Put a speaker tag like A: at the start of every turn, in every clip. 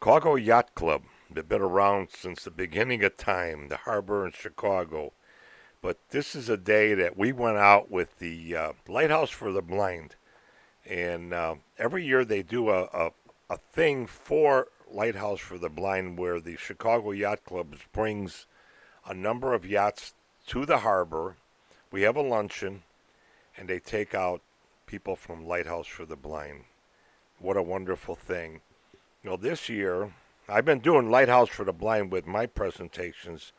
A: Chicago Yacht Club. They've been around since the beginning of time, the harbor in Chicago. But this is a day that we went out with the Lighthouse for the Blind. And every year they do a thing for Lighthouse for the Blind where the Chicago Yacht Club brings a number of yachts to the harbor. We have a luncheon, and they take out people from Lighthouse for the Blind. What a wonderful thing. This year, I've been doing Lighthouse for the Blind with my presentations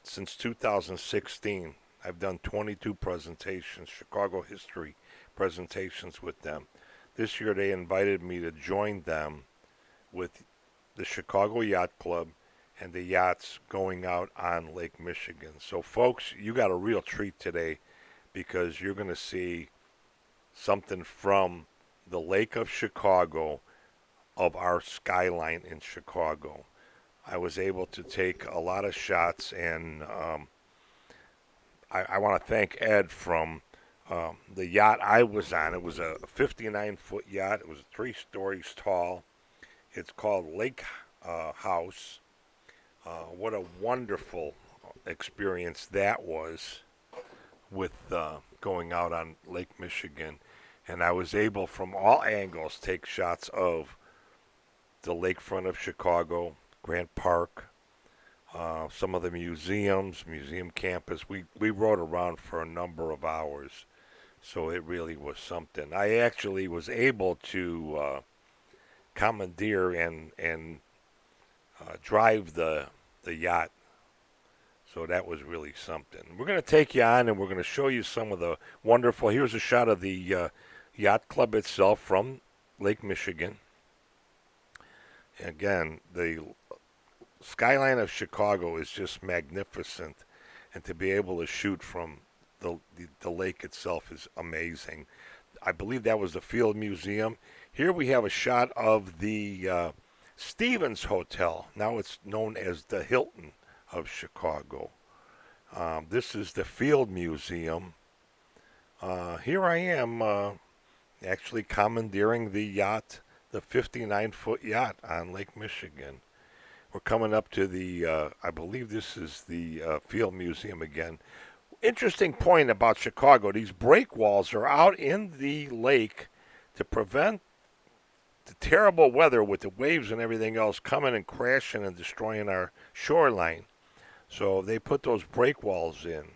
A: since 2016. I've done 22 presentations, Chicago history presentations with them. This year they invited me to join them with the Chicago Yacht Club and the yachts going out on Lake Michigan. So folks, you got a real treat today because you're going to see something from the Lake of Chicago, of our skyline in Chicago. I was able to take a lot of shots, and I want to thank Ed from the yacht I was on. It was a 59-foot yacht. It was 3 stories tall. It's called Lake House. What a wonderful experience that was with going out on Lake Michigan. And I was able, from all angles, take shots of the lakefront of Chicago, Grant Park, some of the museums, museum campus. We rode around for a number of hours, so it really was something. I actually was able to commandeer and drive the yacht, so that was really something. We're going to take you on, and we're going to show you some of the wonderful. Here's a shot of the yacht club itself from Lake Michigan. Again, the skyline of Chicago is just magnificent, and to be able to shoot from the lake itself is amazing. I believe that was the Field Museum. Here we have a shot of the Stevens Hotel. Now it's known as the Hilton of Chicago. This is the Field Museum. Here I am actually commandeering the yacht, the 59-foot yacht on Lake Michigan. We're coming up to the, I believe this is the Field Museum again. Interesting point about Chicago, these break walls are out in the lake to prevent the terrible weather with the waves and everything else coming and crashing and destroying our shoreline. So they put those break walls in.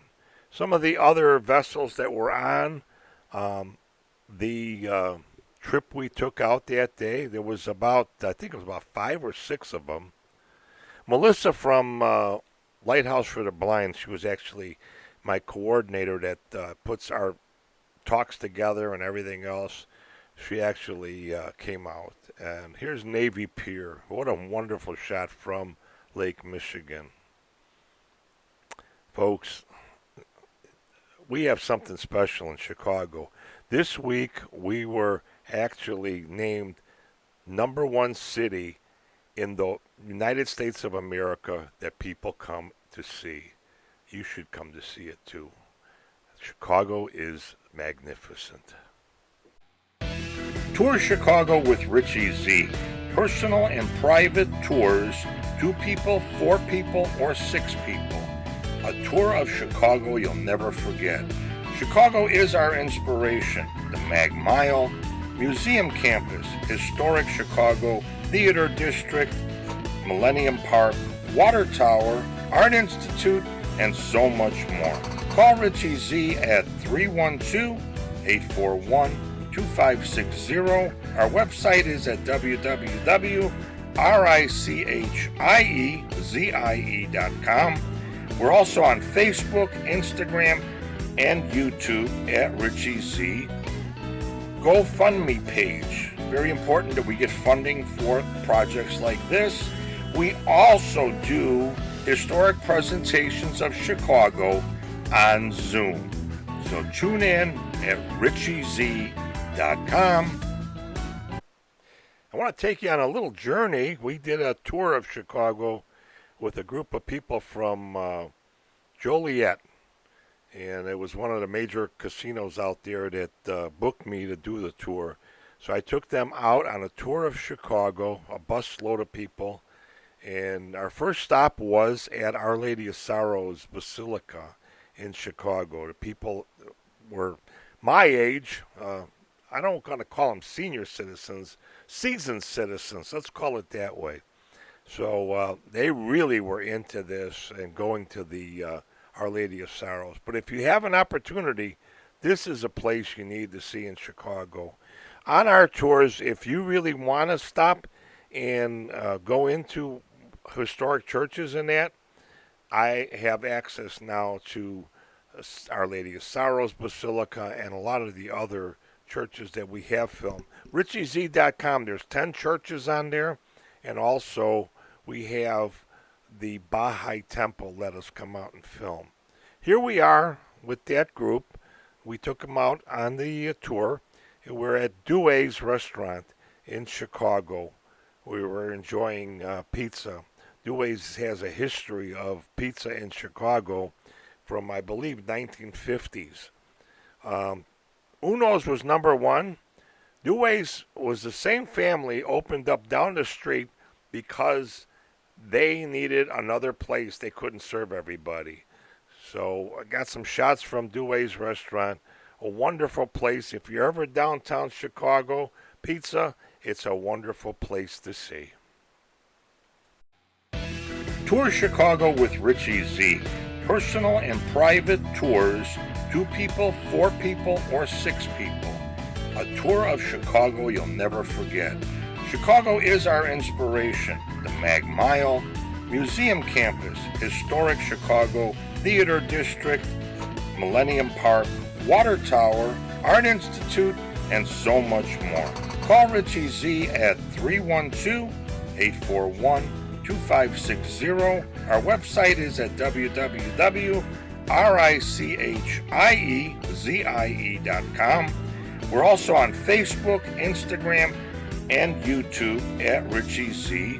A: Some of the other vessels that were on the trip we took out that day, there was about, I think it was about 5 or 6 of them. Melissa from Lighthouse for the Blind, she was actually my coordinator that puts our talks together and everything else. She actually came out. And here's Navy Pier. What a wonderful shot from Lake Michigan. Folks, we have something special in Chicago. This week we were actually named #1 city in the United States of America that people come to see. You should come to see it too. Chicago is magnificent. Tour Chicago with Richie Z. Personal and private tours, 2 people, 4 people, or 6 people. A tour of Chicago you'll never forget. Chicago is our inspiration. The Mag Mile, Museum Campus, Historic Chicago, Theater District, Millennium Park, Water Tower, Art Institute, and so much more. Call Richie Z at 312-841-2560. Our website is at www.richiezie.com. We're also on Facebook, Instagram, and YouTube at Richie Z. GoFundMe page. Very important that we get funding for projects like this. We also do historic presentations of Chicago on Zoom. So tune in at RichieZ.com. I want to take you on a little journey. We did a tour of Chicago with a group of people from Joliet. And it was one of the major casinos out there that booked me to do the tour. So I took them out on a tour of Chicago, a bus load of people, and our first stop was at Our Lady of Sorrows Basilica in Chicago. The people were my age. I don't want to call them senior citizens, seasoned citizens. Let's call it that way. So they really were into this and going to the Our Lady of Sorrows. But if you have an opportunity, this is a place you need to see in Chicago. On our tours, if you really want to stop and go into historic churches and that, I have access now to Our Lady of Sorrows Basilica and a lot of the other churches that we have filmed. RichieZ.com, there's 10 churches on there, and also we have the Baha'i Temple let us come out and film. Here we are with that group. We took them out on the tour. We're at Dewey's Restaurant in Chicago. We were enjoying pizza. Dewey's has a history of pizza in Chicago from, I believe, 1950s. Uno's was number one. Dewey's was the same family opened up down the street because they needed another place. They couldn't serve everybody. So I got some shots from Dewey's Restaurant. A wonderful place. If you're ever downtown Chicago, pizza, it's a wonderful place to see. Tour Chicago with Richie Z. Personal and private tours, 2 people, 4 people, or 6 people. A tour of Chicago you'll never forget. Chicago is our inspiration. The Mag Mile, Museum Campus, Historic Chicago, Theater District, Millennium Park, Water Tower, Art Institute, and so much more. Call Richie Z at 312-841-2560. Our website is at www.richiezie.com. We're also on Facebook, Instagram, and YouTube at Richie Z.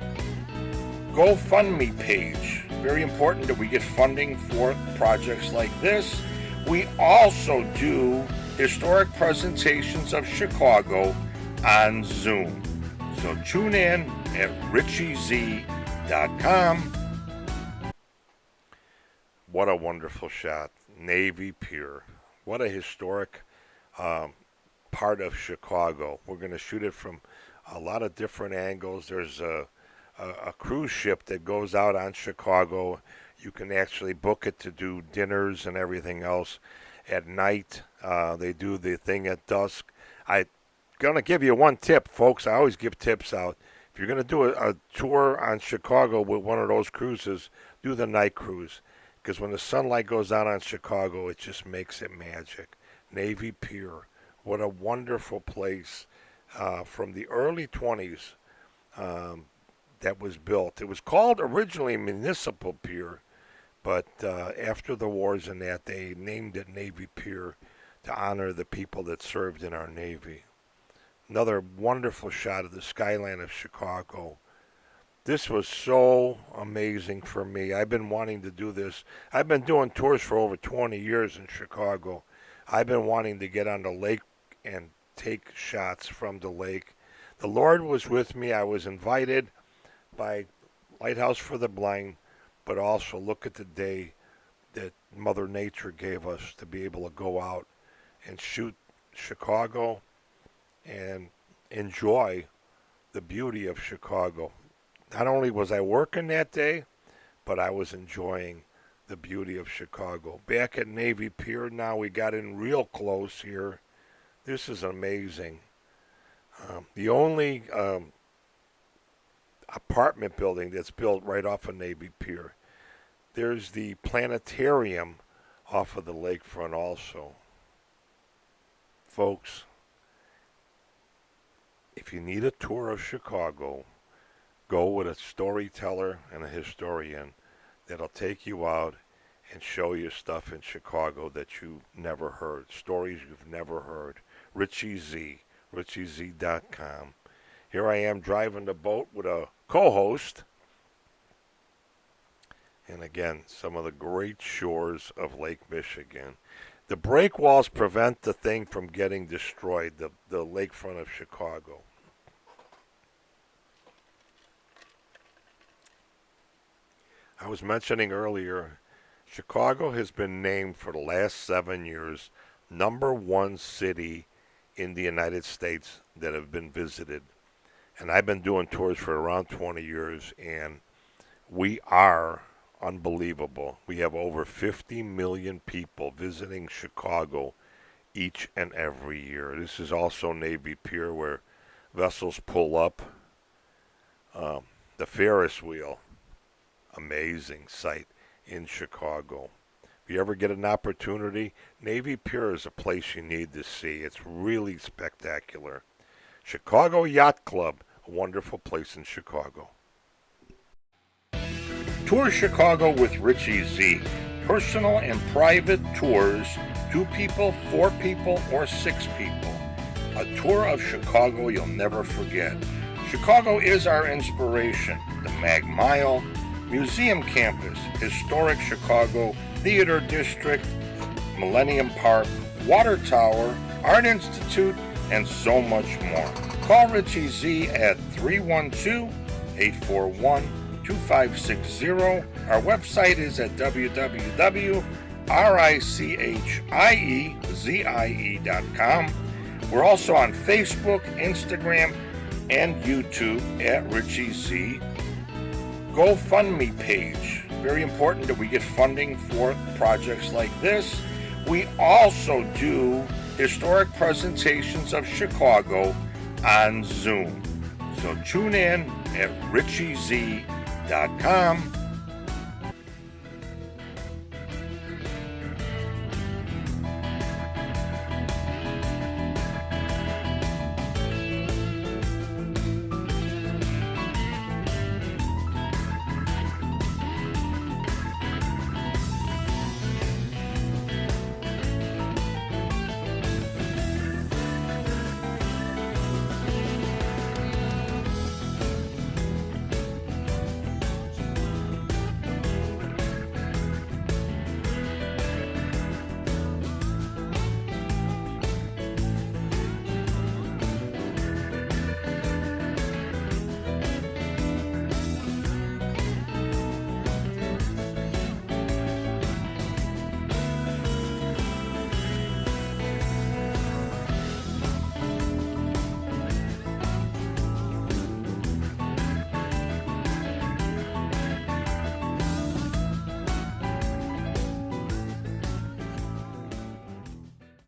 A: GoFundMe page. Very important that we get funding for projects like this. We also do historic presentations of Chicago on Zoom. So tune in at RichieZ.com. What a wonderful shot. Navy Pier. What a historic part of Chicago. We're going to shoot it from a lot of different angles. There's a cruise ship that goes out on Chicago. You can actually book it to do dinners and everything else at night. They do the thing at dusk. I'm going to give you one tip, folks. I always give tips out. If you're going to do a tour on Chicago with one of those cruises, do the night cruise. Because when the sunlight goes out on Chicago, it just makes it magic. Navy Pier. What a wonderful place from the early 20s that was built. It was called originally Municipal Pier, but after the wars and that, they named it Navy Pier to honor the people that served in our Navy. Another wonderful shot of the skyline of Chicago. This was so amazing for me. I've been wanting to do this. I've been doing tours for over 20 years in Chicago. I've been wanting to get on the lake and take shots from the lake. The Lord was with me. I was invited by Lighthouse for the Blind, but also look at the day that Mother Nature gave us to be able to go out and shoot Chicago and enjoy the beauty of Chicago. Not only was I working that day, but I was enjoying the beauty of Chicago. Back at Navy Pier now, we got in real close here. This is amazing. The only apartment building that's built right off of Navy Pier. There's the planetarium off of the lakefront also. Folks, if you need a tour of Chicago, go with a storyteller and a historian that'll take you out and show you stuff in Chicago that you never heard, stories you've never heard. Richie Z, RichieZ.com. Here I am driving the boat with a co-host. And again, some of the great shores of Lake Michigan. The break walls prevent the thing from getting destroyed, the lakefront of Chicago. I was mentioning earlier, Chicago has been named for the last 7 years #1 city in the United States that have been visited. And I've been doing tours for around 20 years, and we are unbelievable. We have over 50 million people visiting Chicago each and every year. This is also Navy Pier where vessels pull up. The Ferris wheel, amazing sight in Chicago. If you ever get an opportunity, Navy Pier is a place you need to see. It's really spectacular. Chicago Yacht Club, a wonderful place in Chicago. Tour Chicago with Richie Z. Personal and private tours, 2 people, 4 people, or 6 people. A tour of Chicago you'll never forget. Chicago is our inspiration. The Mag Mile, Museum Campus, Historic Chicago, Theater District, Millennium Park, Water Tower, Art Institute, and so much more. Call Richie Z at 312-841-2560. Our website is at www.richiezie.com. We're also on Facebook, Instagram, and YouTube at Richie Z. GoFundMe page. Very important that we get funding for projects like this. We also do historic presentations of Chicago on Zoom. So tune in at richiez.com